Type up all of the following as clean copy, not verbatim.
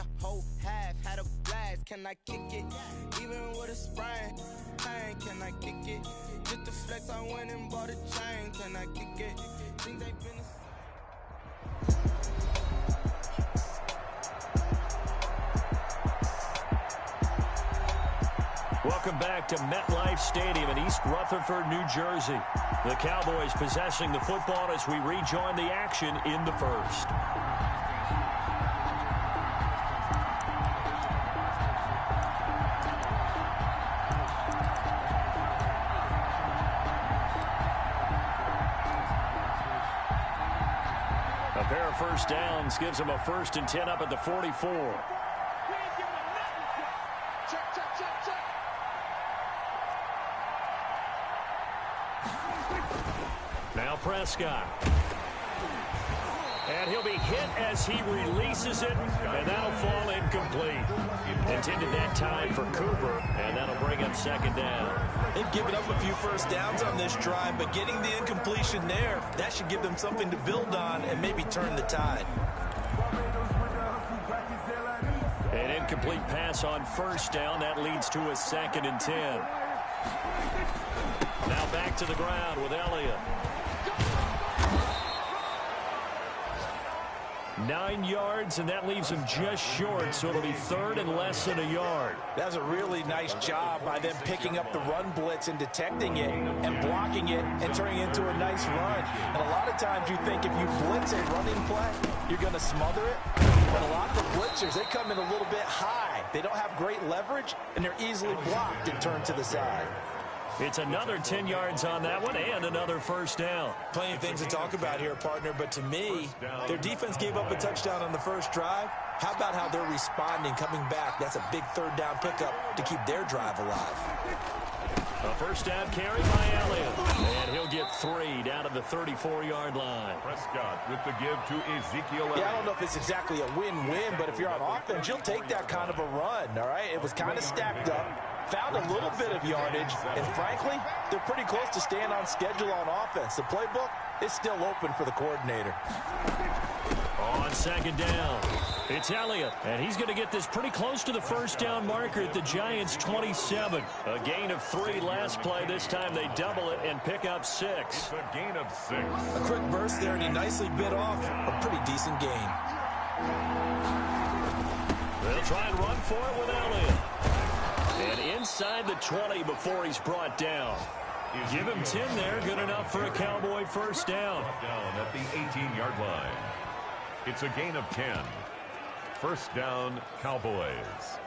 the whole half, had a blast. Can I kick it? Even with a sprain, pain, can I kick it? Just the flex, I went and bought a chain. Can I kick it? Things ain't been the same. Welcome back to MetLife Stadium in East Rutherford, New Jersey. The Cowboys possessing the football as we rejoin the action in the first. A pair of first downs gives them a 1st and 10 up at the 44. Now Prescott. And he'll be hit as he releases it, and that'll fall incomplete. Intended that time for Cooper, and that'll bring up 2nd down. They've given up a few first downs on this drive, but getting the incompletion there, that should give them something to build on and maybe turn the tide. An incomplete pass on 1st down. That leads to a 2nd and 10. Now back to the ground with Elliott. 9 yards, and that leaves him just short, so it'll be 3rd and less than a yard. That was a really nice job by them picking up the run blitz and detecting it and blocking it and turning it into a nice run. And a lot of times you think if you blitz a running play, you're going to smother it. But a lot of the blitzers, they come in a little bit high. They don't have great leverage, and they're easily blocked and turned to the side. It's another 10 yards on that one and another 1st down. Plenty of things to talk about here, partner, but to me, their defense gave up a touchdown on the first drive. How about how they're responding, coming back? That's a big 3rd down pickup to keep their drive alive. A 1st down carry by Elliott, and he'll get 3 down to the 34-yard line. Prescott with the give to Ezekiel Elliott. Yeah, I don't know if it's exactly a win-win, but if you're on offense, you'll take that kind of a run, all right? It was kind of stacked up. Found a little bit of yardage, and frankly, they're pretty close to staying on schedule on offense. The playbook is still open for the coordinator. On 2nd down, it's Elliott, and he's going to get this pretty close to the 1st down marker at the Giants' 27. A gain of 3 last play. This time they double it and pick up 6. It's a gain of 6. A quick burst there, and he nicely bit off a pretty decent gain. They'll try and run for it with Elliott. And inside the 20 before he's brought down. Give him 10 there, good enough for a Cowboy 1st down. Down at the 18-yard line. It's a gain of 10. 1st down, Cowboys.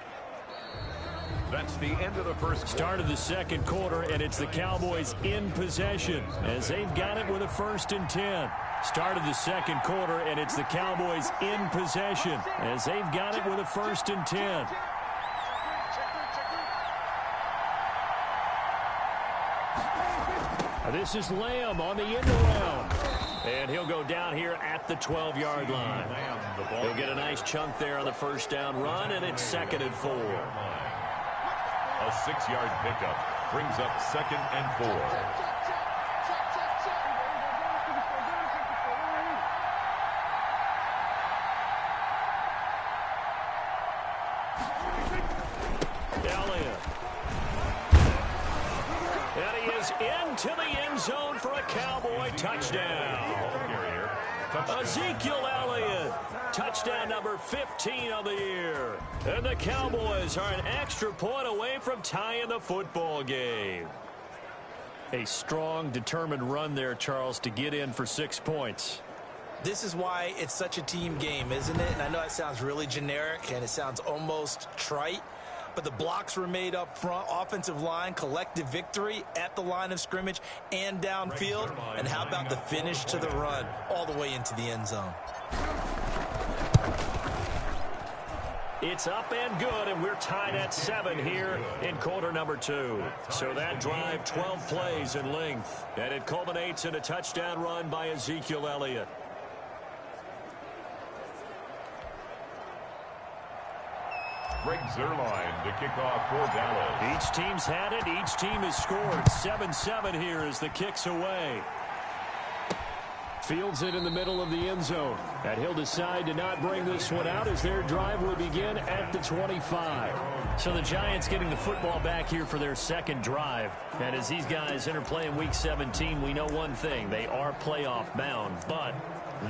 That's the end of the first start of the 2nd quarter, and it's the Cowboys in possession as they've got it with a 1st and 10. Start of the 2nd quarter, and it's the Cowboys in possession as they've got it with a 1st and 10. This is Lamb on the end around. And he'll go down here at the 12-yard line. He'll get a nice chunk there on the 1st down run, and it's 2nd and 4. A 6-yard pickup brings up 2nd and 4. Into the end zone for a Cowboy touchdown. Ezekiel Elliott, touchdown number 15 of the year. And the Cowboys are an extra point away from tying the football game. A strong, determined run there, Charles, to get in for 6 points. This is why it's such a team game, isn't it? And I know it sounds really generic and it sounds almost trite, but the blocks were made up front, offensive line, collective victory at the line of scrimmage and downfield. And how about the finish to the run all the way into the end zone? It's up and good, and we're tied at 7 here in quarter number 2. So that drive, 12 plays in length, and it culminates in a touchdown run by Ezekiel Elliott. Greg Zuerlein to kick off for Dallas. Each team's had it. Each team has scored. 7-7 here as the kick's away. Fields it in the middle of the end zone. And he'll decide to not bring this one out as their drive will begin at the 25. So the Giants getting the football back here for their second drive. And as these guys interplay in Week 17, we know one thing. They are playoff bound, but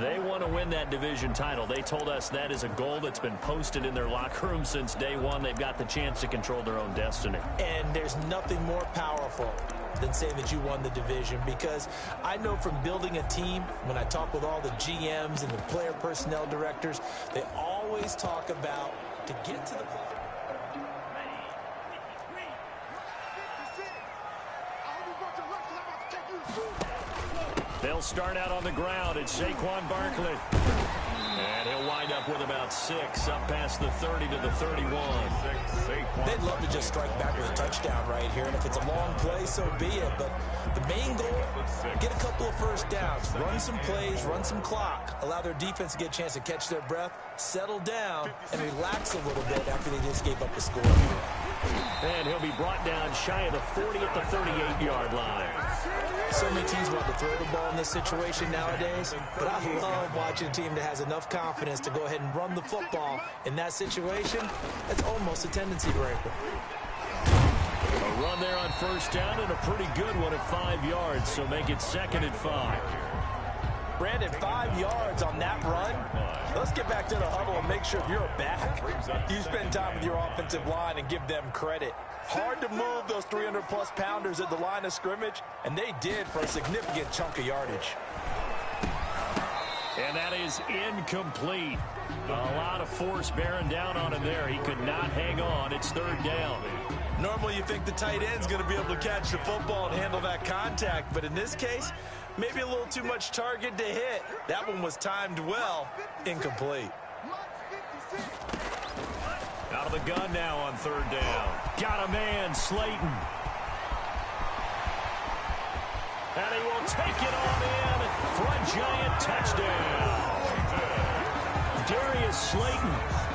they want to win that division title. They told us that is a goal that's been posted in their locker room since day one. They've got the chance to control their own destiny. And there's nothing more powerful than saying that you won the division, because I know from building a team, when I talk with all the GMs and the player personnel directors, they always talk about to get to the play. They'll start out on the ground. It's Saquon Barkley. And he'll wind up with about 6 up past the 30 to the 31. They'd love to just strike back with a touchdown right here. And if it's a long play, so be it. But the main goal, get a couple of first downs, run some plays, run some clock, allow their defense to get a chance to catch their breath, settle down, and relax a little bit after they just gave up the score. And he'll be brought down shy of the 40 at the 38-yard line. So many teams want to throw the ball in this situation nowadays, but I love watching a team that has enough confidence to go ahead and run the football in that situation. That's almost a tendency breaker. A run there on first down and a pretty good one at 5 yards, so make it 2nd and 5. Brandon, 5 yards on that run. Let's get back to the huddle and make sure you're back. You spend time with your offensive line and give them credit. Hard to move those 300-plus pounders at the line of scrimmage, and they did for a significant chunk of yardage. And that is incomplete. A lot of force bearing down on him there. He could not hang on. It's 3rd down. Normally you think the tight end's going to be able to catch the football and handle that contact, but in this case, maybe a little too much target to hit. That one was timed well. Incomplete. Out of the gun now on 3rd down. Got a man, Slayton. And he will take it on in for a Giant touchdown. Darius Slayton,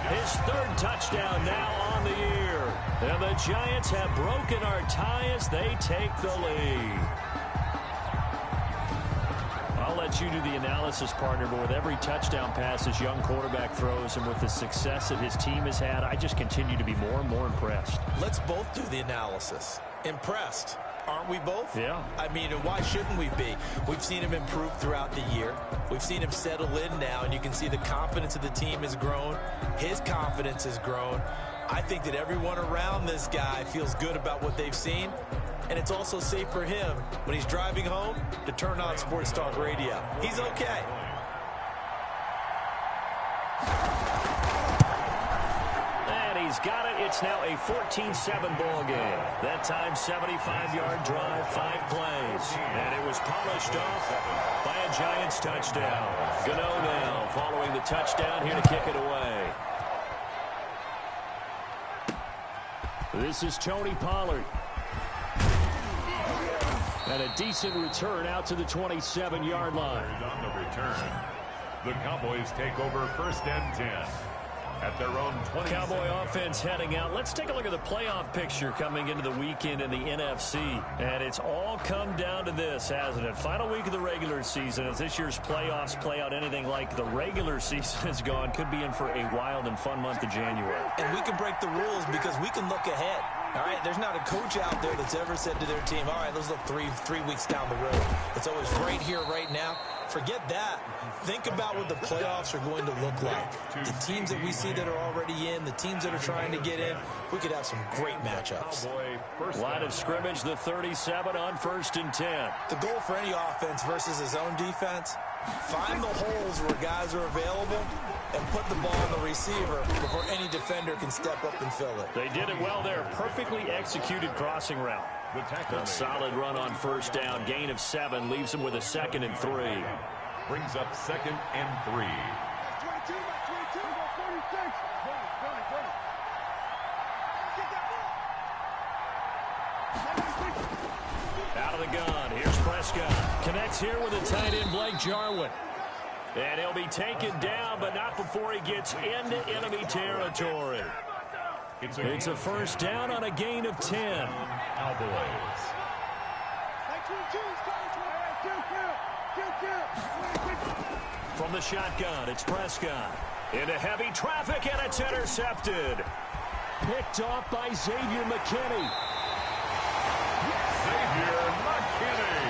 his 3rd touchdown now on the year. And the Giants have broken our tie as they take the lead. I'll let you do the analysis, partner, but with every touchdown pass this young quarterback throws and with the success that his team has had, I just continue to be more and more impressed. Let's both do the analysis. Impressed. Aren't we both? Yeah. I mean, why shouldn't we be? We've seen him improve throughout the year. We've seen him settle in now, and you can see the confidence of the team has grown. His confidence has grown. I think that everyone around this guy feels good about what they've seen. And it's also safe for him when he's driving home to turn on Sports Talk Radio. He's okay. And he's got it. It's now a 14-7 ball game. That time, 75-yard drive, 5 plays. And it was polished off by a Giants touchdown. Gano now following the touchdown here to kick it away. This is Tony Pollard. And a decent return out to the 27-yard line. On the return, the Cowboys take over 1st and 10 at their own 20. Cowboy offense heading out. Let's take a look at the playoff picture coming into the weekend in the NFC. And it's all come down to this, hasn't it? Final week of the regular season. As this year's playoffs play out anything like the regular season has gone, could be in for a wild and fun month of January. And we can break the rules because we can look ahead. All right, there's not a coach out there that's ever said to their team, all right, let's look three weeks down the road. It's always right here, right now. Forget that. Think about what the playoffs are going to look like. The teams that we see that are already in, the teams that are trying to get in, we could have some great matchups. Line of scrimmage, the 37 on 1st and 10. The goal for any offense versus his own defense, find the holes where guys are available and put the ball on the receiver before any defender can step up and fill it. They did it well there. Perfectly executed crossing route. A solid run on 1st down. Gain of 7 leaves him with a 2nd and 3. Brings up 2nd and 3. Out of the gun. Here's Prescott. Connects here with a tight end, Blake Jarwin. And he'll be taken down, but not before he gets into enemy territory. It's a 1st down on a gain of 10. Cowboys. From the shotgun, it's Prescott. Into heavy traffic, and it's intercepted. Picked off by Xavier McKinney. Xavier McKinney.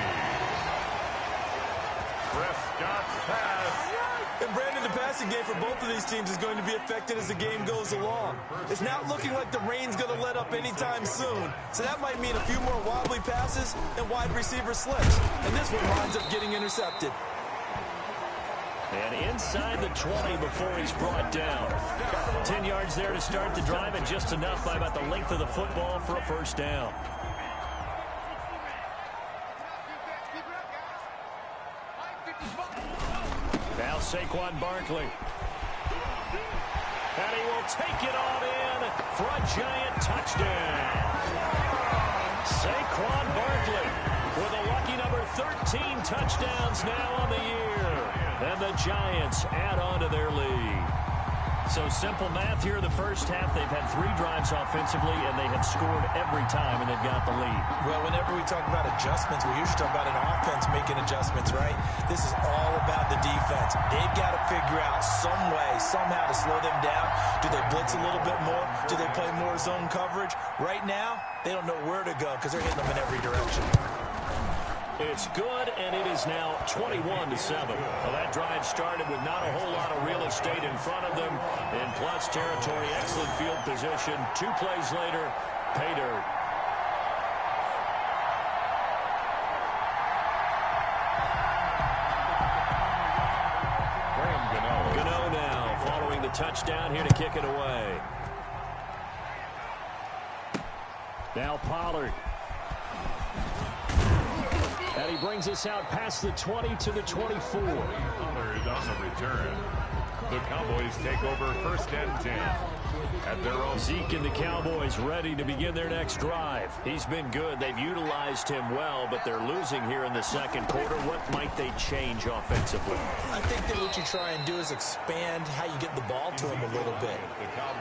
Prescott's pass. And Brandon, the passing game for both of these teams is going to be affected as the game goes along. It's not looking like the rain's going to let up anytime soon. So that might mean a few more wobbly passes and wide receiver slips. And this one winds up getting intercepted. And inside the 20 before he's brought down. 10 yards there to start the drive, and just enough by about the length of the football for a first down. Now Saquon Barkley. And he will take it on in for a giant touchdown. Saquon Barkley with a lucky number 13 touchdowns now on the year. And the Giants add on to their lead. So simple math here in the first half. They've had 3 drives offensively, and they have scored every time, and they've got the lead. Well, whenever we talk about adjustments, we usually talk about an offense making adjustments, right? This is all about the defense. They've got to figure out some way, somehow to slow them down. Do they blitz a little bit more? Do they play more zone coverage? Right now, they don't know where to go because they're hitting them in every direction. It's good, and it is now 21-7. Well, that drive started with not a whole lot of real estate in front of them. In plus territory, excellent field position. 2 plays later, pay dirt. Gano now following the touchdown here to kick it away. Now Pollard. And he brings us out past the 20 to the 24. Pollard on the return. The Cowboys take over first and 10 at their own. Zeke and the Cowboys ready to begin their next drive. He's been good. They've utilized him well, but they're losing here in the second quarter. What might they change offensively? I think that what you try and do is expand how you get the ball to him a little bit.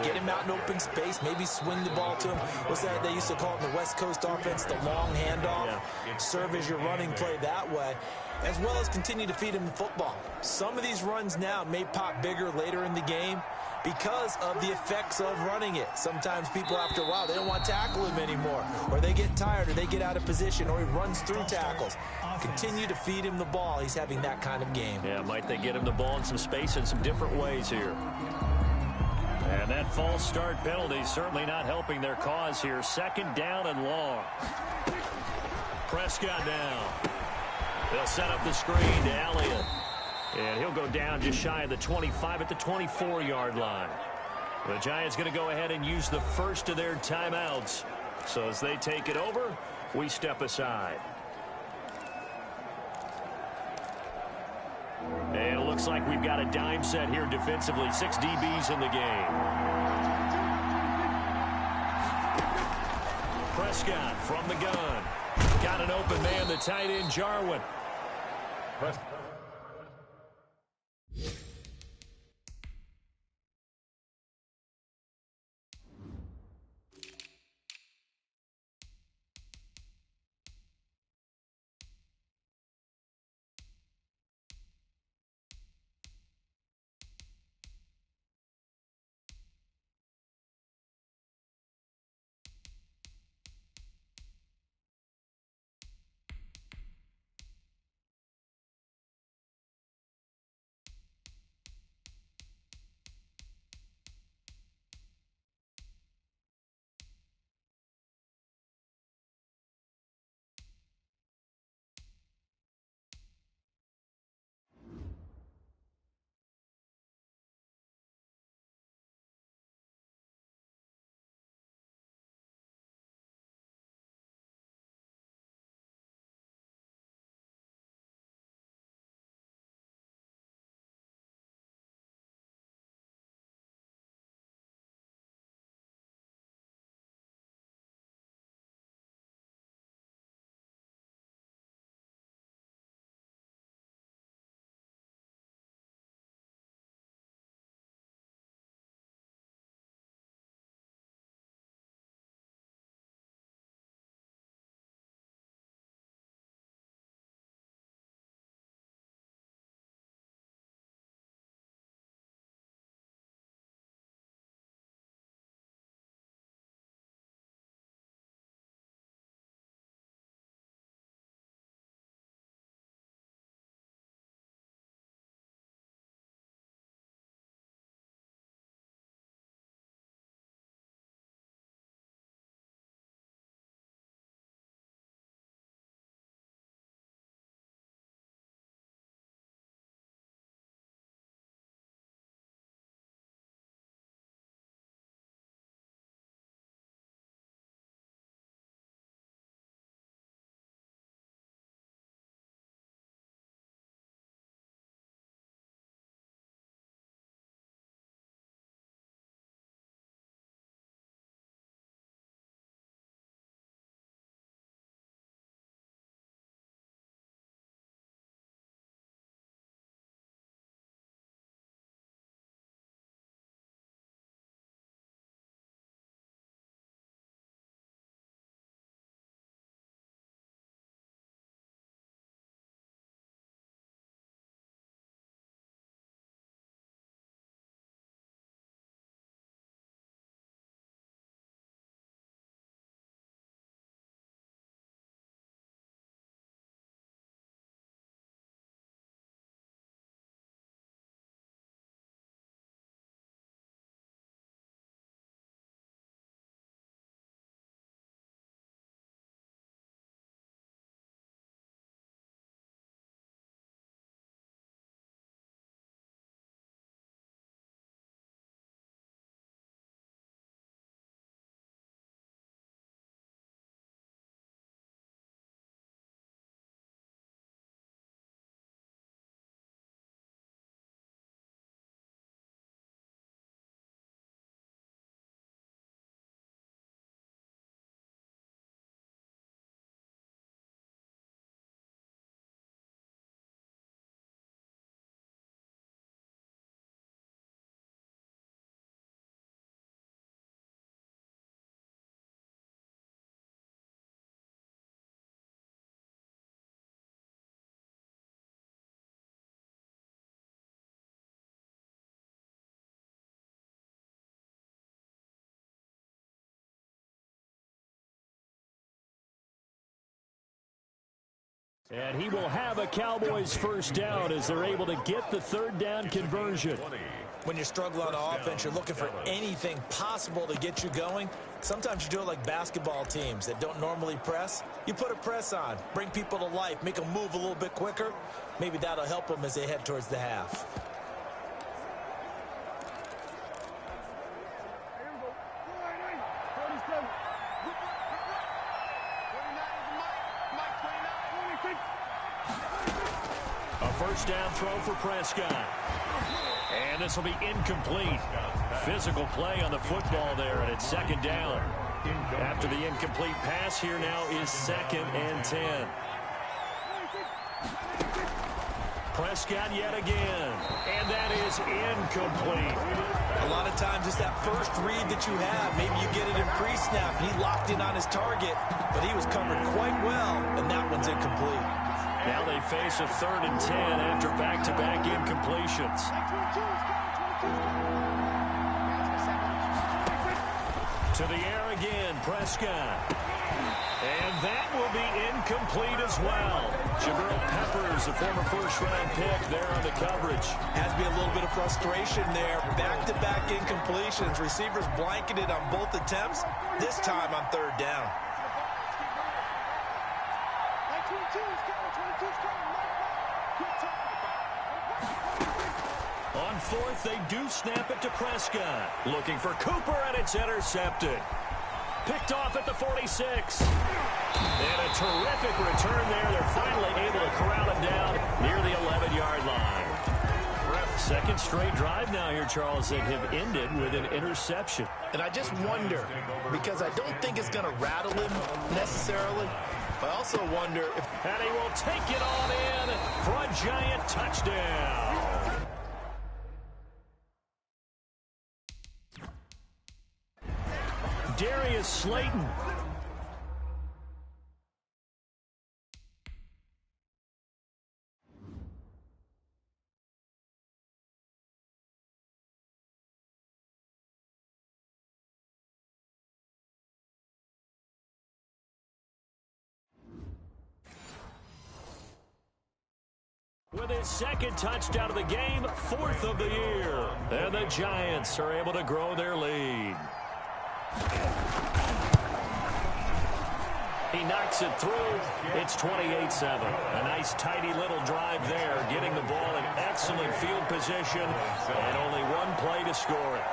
Get him out in open space, maybe swing the ball to him. What's that they used to call it in the West Coast offense, the long handoff? Yeah. Serve as your running play that way, as well as continue to feed him the football. Some of these runs now may pop bigger later in the game because of the effects of running it. Sometimes people, after a while, they don't want to tackle him anymore, or they get tired, or they get out of position, or he runs through tackles. Continue to feed him the ball. He's having that kind of game. Yeah, might they get him the ball in some space in some different ways here. And that false start penalty certainly not helping their cause here. Second down and long. Prescott down. They'll set up the screen to Elliott. And he'll go down just shy of the 25 at the 24-yard line. The Giants going to go ahead and use the first of their timeouts. So as they take it over, we step aside. And it looks like we've got a dime set here defensively. 6 DBs in the game. Prescott from the gun. Got an open man, the tight end, Jarwin. And he will have a Cowboys first down as they're able to get the third down conversion. When you struggle on offense, you're looking for anything possible to get you going. Sometimes you do it like basketball teams that don't normally press. You put a press on, bring people to life, make them move a little bit quicker. Maybe that'll help them as they head towards the half. A first down throw for Prescott. And this will be incomplete. Physical play on the football there, and it's second down. After the incomplete pass, here now is 2nd and 10. Prescott yet again, and that is incomplete. A lot of times it's that first read that you have. Maybe you get it in pre-snap, and he locked in on his target, but he was covered quite well, and that one's incomplete. Now they face a 3rd and 10 after back-to-back incompletions. To the air again, Prescott. And that will be incomplete as well. Jabril Peppers, a former first-round pick, there on the coverage. Has to be a little bit of frustration there. Back-to-back incompletions. Receivers blanketed on both attempts, this time on 3rd down. On 4th, they do snap it to Prescott. Looking for Cooper, and it's intercepted. Picked off at the 46. And a terrific return there. They're finally able to corral him down near the 11-yard line. Second straight drive now here, Charles, that have ended with an interception. And I just wonder, because I don't think it's going to rattle him necessarily, but I also wonder if... And he will take it on in for a giant touchdown. Darius Slayton. With his 2nd touchdown of the game, 4th of the year. And the Giants are able to grow their lead. He knocks it through. It's 28-7. A nice, tidy little drive there, getting the ball in excellent field position, and only one play to score it.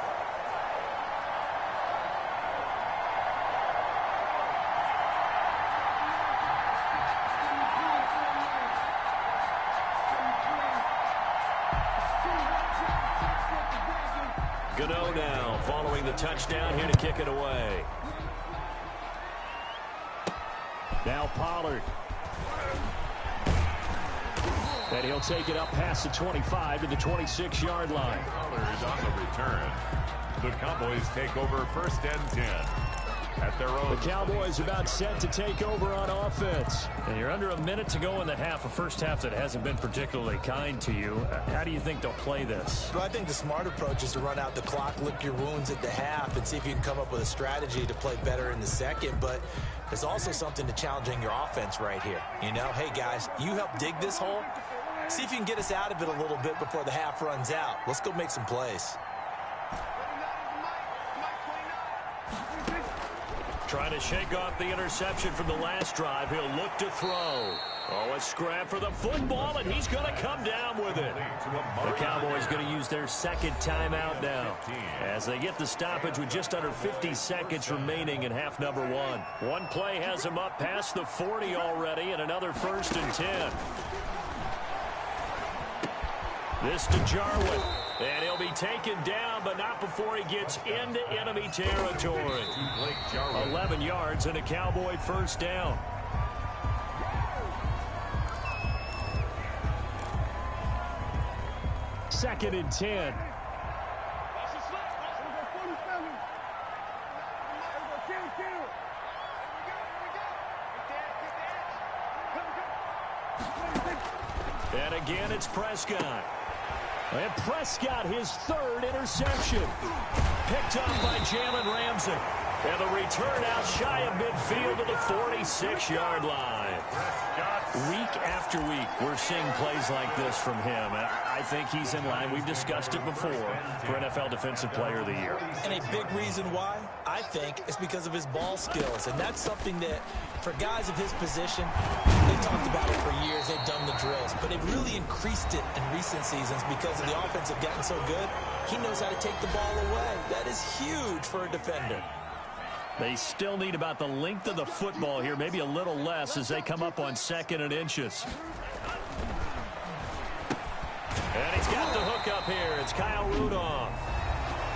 Gano now, following the touchdown, here to kick it away. Now Pollard. And he'll take it up past the 25 to the 26-yard line. Pollard on the return. The Cowboys take over 1st and 10. At their own. The Cowboys about set to take over on offense. And you're under a minute to go in the half, a first half that hasn't been particularly kind to you. How do you think they'll play this? Well, I think the smart approach is to run out the clock, lick your wounds at the half, and see if you can come up with a strategy to play better in the second. But there's also something to challenging your offense right here. You know, hey, guys, you help dig this hole. See if you can get us out of it a little bit before the half runs out. Let's go make some plays. Trying to shake off the interception from the last drive. He'll look to throw. Oh, a scrap for the football, and he's going to come down with it. The Cowboys going to use their 2nd timeout now as they get the stoppage with just under 50 seconds remaining in half number 1. One play has him up past the 40 already, and another 1st and 10. This to Jarwin. And he'll be taken down, but not before he gets into enemy territory. 11 yards and a Cowboy first down. Second and 10. And again, it's Prescott. And Prescott, his 3rd interception. Picked up by Jalen Ramsey. And the return out shy of midfield to the 46-yard line. Week after week, we're seeing plays like this from him. And I think he's in line. We've discussed it before for NFL Defensive Player of the Year. And a big reason why, I think, is because of his ball skills. And that's something that, for guys of his position, they've talked about it for years. They've done the drills. But they've really increased it in recent seasons because of the offense have gotten so good. He knows how to take the ball away. That is huge for a defender. They still need about the length of the football here, maybe a little less as they come up on 2nd and inches. And he's got the hook up here. It's Kyle Rudolph.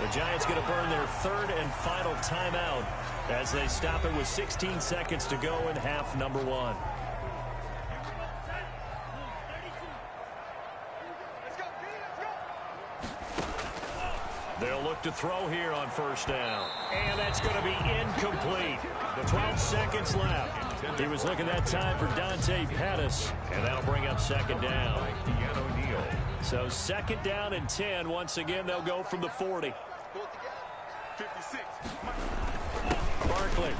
The Giants going to burn their 3rd and final timeout as they stop it with 16 seconds to go in half number 1. They'll look to throw here on 1st down. And that's going to be incomplete. 12 seconds left. He was looking that time for Dante Pettis. And that'll bring up 2nd down. So 2nd down and 10. Once again, they'll go from the 40. Barkley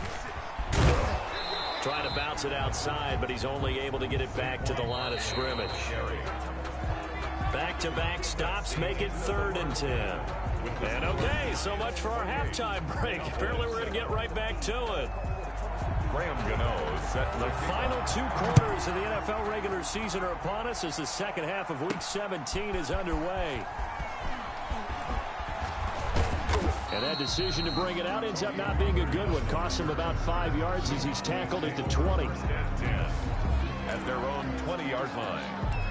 trying to bounce it outside, but he's only able to get it back to the line of scrimmage. Back-to-back stops make it 3rd and 10. And okay, so much for our halftime break. Apparently we're going to get right back to it. The final 2 quarters of the NFL regular season are upon us as the second half of Week 17 is underway. And that decision to bring it out ends up not being a good one. Costs him about 5 yards as he's tackled at the 20. At their own 20-yard line.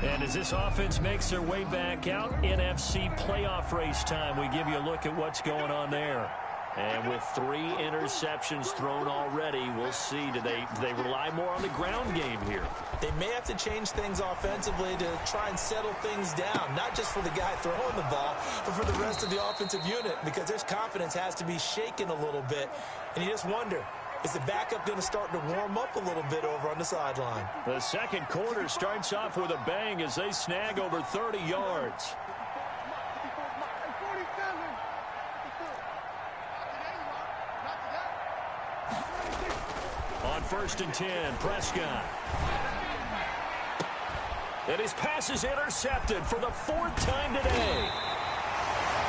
And as this offense makes their way back out, NFC playoff race time, we give you a look at what's going on there. And with 3 interceptions thrown already, we'll see. Do they rely more on the ground game here? They may have to change things offensively to try and settle things down, not just for the guy throwing the ball, but for the rest of the offensive unit, because their confidence has to be shaken a little bit. And you just wonder, is the backup going to start to warm up a little bit over on the sideline? The second quarter starts off with a bang as they snag over 30 yards. On 1st and 10, Prescott. And his pass is intercepted for the 4th time today.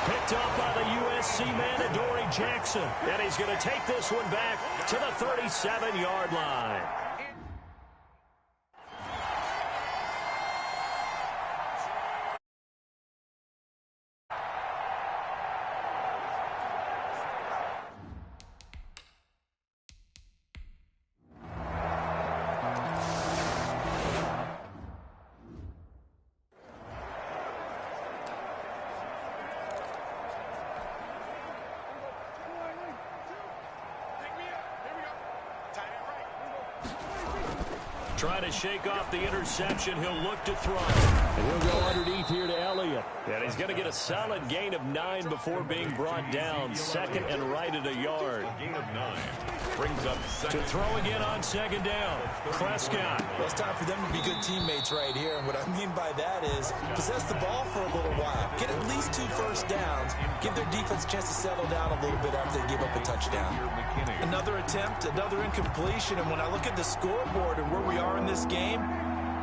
Picked off by the USC man, Adoree Jackson. And he's going to take this one back to the 37-yard line. Trying to shake off the interception. He'll look to throw. And he'll go underneath here to Elliott. And he's going to get a solid gain of 9 before being brought down. 2nd and right at a yard. Gain of 9. Brings up 2nd. To throw again on 2nd down. Prescott. Well, it's time for them to be good teammates right here. And what I mean by that is possess the ball for a little while. Get at least 2 first downs. Give their defense a chance to settle down a little bit after they give up a touchdown. Another attempt, another incompletion. And when I look at the scoreboard and where we are in this game,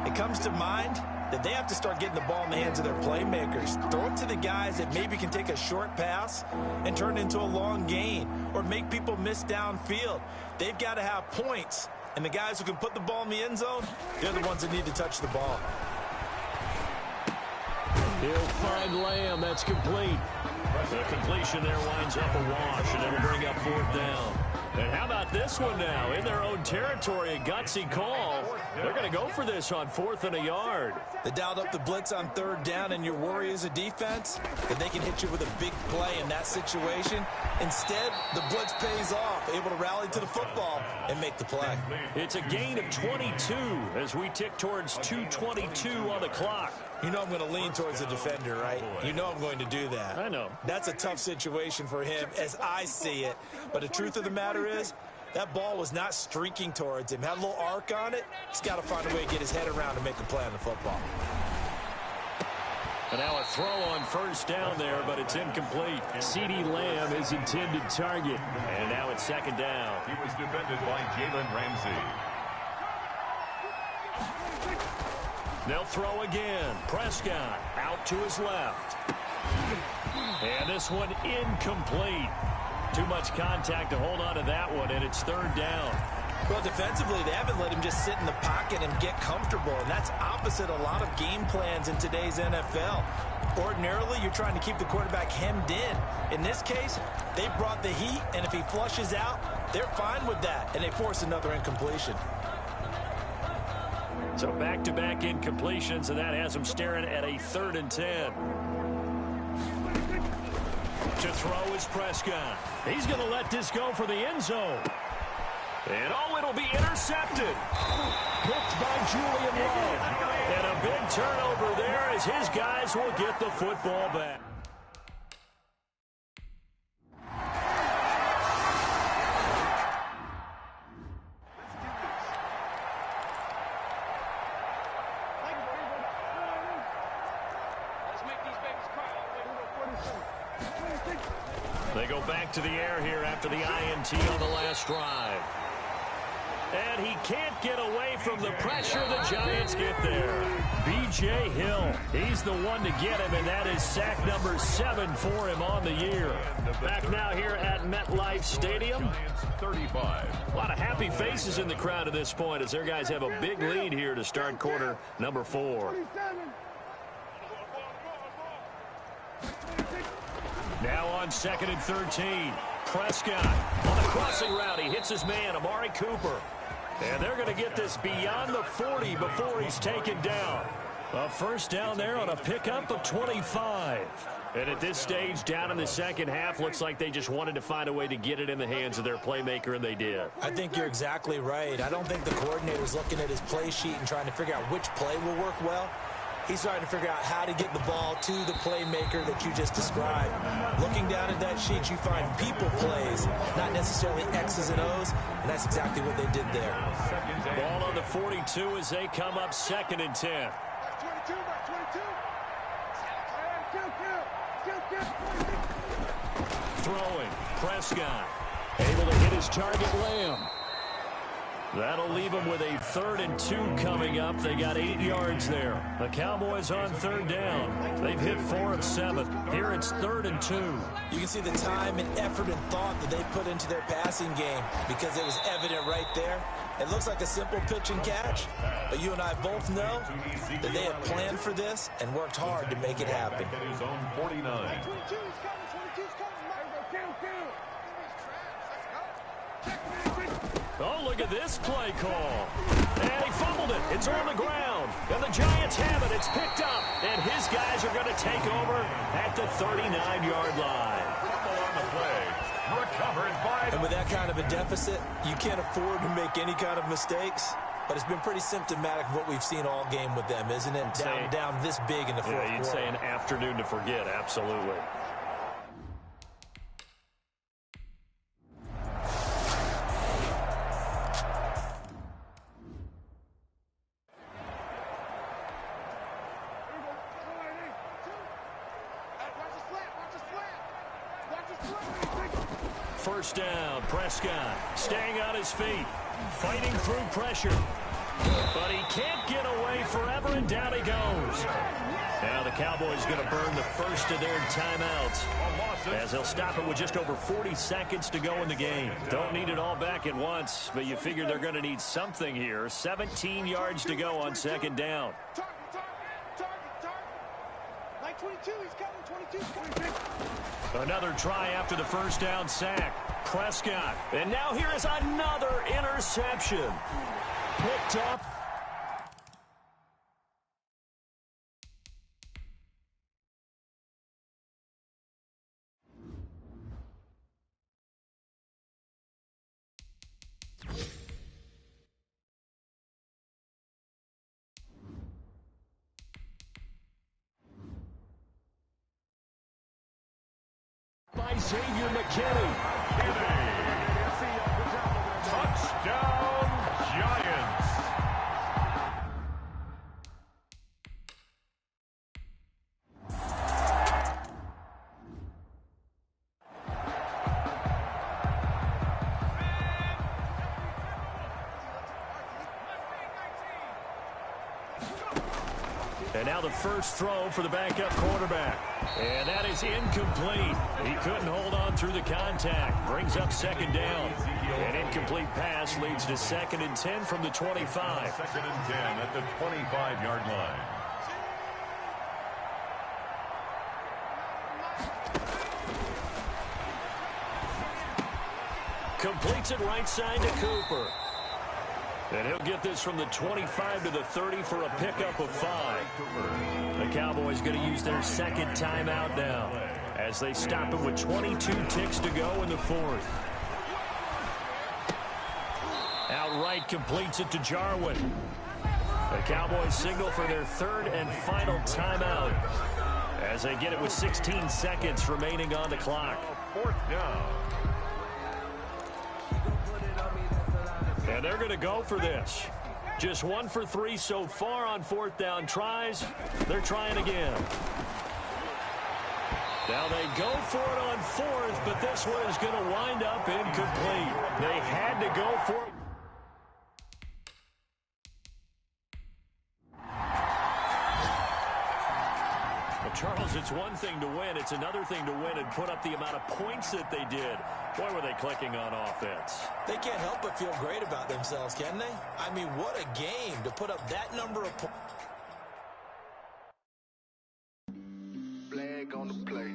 it comes to mind that they have to start getting the ball in the hands of their playmakers. Throw it to the guys that maybe can take a short pass and turn it into a long gain or make people miss downfield. They've got to have points, and the guys who can put the ball in the end zone, they're the ones that need to touch the ball. He'll find Lamb. That's complete. The completion there winds up a wash, and it'll bring up 4th down. And how about this one now? In their own territory, a gutsy call. They're going to go for this on 4th and a yard. They dialed up the blitz on 3rd down, and your worry as a defense that they can hit you with a big play in that situation. Instead, the blitz pays off, able to rally to the football and make the play. It's a gain of 22 as we tick towards 2:22 on the clock. You know I'm going to lean towards the defender, right? You know I'm going to do that. I know. That's a tough situation for him as I see it. But the truth of the matter is, that ball was not streaking towards him. Had a little arc on it. He's got to find a way to get his head around and make a play on the football. And now a throw on first down there, but it's incomplete. CeeDee Lamb is intended target. And now it's second down. He was defended by Jalen Ramsey. They'll throw again. Prescott out to his left. And this one incomplete. Too much contact to hold on to that one, and it's third down. Well, defensively, they haven't let him just sit in the pocket and get comfortable, and that's opposite a lot of game plans in today's NFL. Ordinarily, you're trying to keep the quarterback hemmed in. In this case, they brought the heat, and if he flushes out, they're fine with that, and they force another incompletion. So back-to-back incompletions, and that has them staring at a 3rd and 10. To throw is Prescott. He's going to let this go for the end zone. And it'll be intercepted. Picked by Julian Love. And a big turnover there as his guys will get the football back. They go back to the air here after the INT on the last drive. And he can't get away from the pressure. The Giants get there. B.J. Hill, he's the one to get him, and that is sack number 7 for him on the year. Back now here at MetLife Stadium. 35. A lot of happy faces in the crowd at this point as their guys have a big lead here to start quarter number 4. Now on 2nd and 13. Prescott on the crossing route. He hits his man, Amari Cooper. And they're going to get this beyond the 40 before he's taken down. A first down there on a pickup of 25. And at this stage, down in the second half, looks like they just wanted to find a way to get it in the hands of their playmaker, and they did. I think you're exactly right. I don't think the coordinator's looking at his play sheet and trying to figure out which play will work well. He's trying to figure out how to get the ball to the playmaker that you just described. Looking down at that sheet, you find people plays, not necessarily X's and O's, and that's exactly what they did there. Ball on the 42 as they come up 2nd and 10. Throwing, Prescott, able to hit his target, Lamb. That'll leave them with a 3rd and 2 coming up. They got 8 yards there. The Cowboys on 3rd down. They've hit 4 of 7. Here it's 3rd and 2. You can see the time and effort and thought that they put into their passing game because it was evident right there. It looks like a simple pitch and catch, but you and I both know that they had planned for this and worked hard to make it happen. His own 49. Oh, look at this play call. And he fumbled it. It's on the ground. And the Giants have it. It's picked up. And his guys are going to take over at the 39-yard line. Fumble on the play. Recovered by... And with that kind of a deficit, you can't afford to make any kind of mistakes. But it's been pretty symptomatic of what we've seen all game with them, isn't it? Down this big in the fourth quarter. You'd say an afternoon to forget. Absolutely. First down, Prescott staying on his feet, fighting through pressure. But he can't get away forever, and down he goes. Now the Cowboys going to burn the first of their timeouts as they'll stop it with just over 40 seconds to go in the game. Don't need it all back at once, but you figure they're going to need something here. 17 yards to go on 2nd down. Another try after the first down sack. Prescott. And now here is another interception. Picked up. By Xavier McKinney. Touchdown, Giants. And now the first throw for the backup quarterback. And that is incomplete. He couldn't hold on through the contact. Brings up second down. An incomplete pass leads to 2nd and 10 from the 25. 2nd and 10 at the 25-yard line. Completes it right side to Cooper. And he'll get this from the 25 to the 30 for a pickup of 5. The Cowboys going to use their second timeout now as they stop it with 22 ticks to go in the 4th. Outright completes it to Jarwin. The Cowboys signal for their 3rd and final timeout as they get it with 16 seconds remaining on the clock. 4th down. And they're going to go for this. Just 1 for 3 so far on 4th down tries. They're trying again. Now they go for it on 4th, but this one is going to wind up incomplete. They had to go for it. Well, Charles, it's one thing to win. It's another thing to win and put up the amount of points that they did. Boy, were they clicking on offense. They can't help but feel great about themselves, can they? I mean, what a game to put up that number of points. Flag on the play.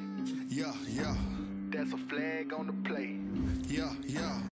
Yeah, yeah. That's a flag on the play. Yeah, yeah.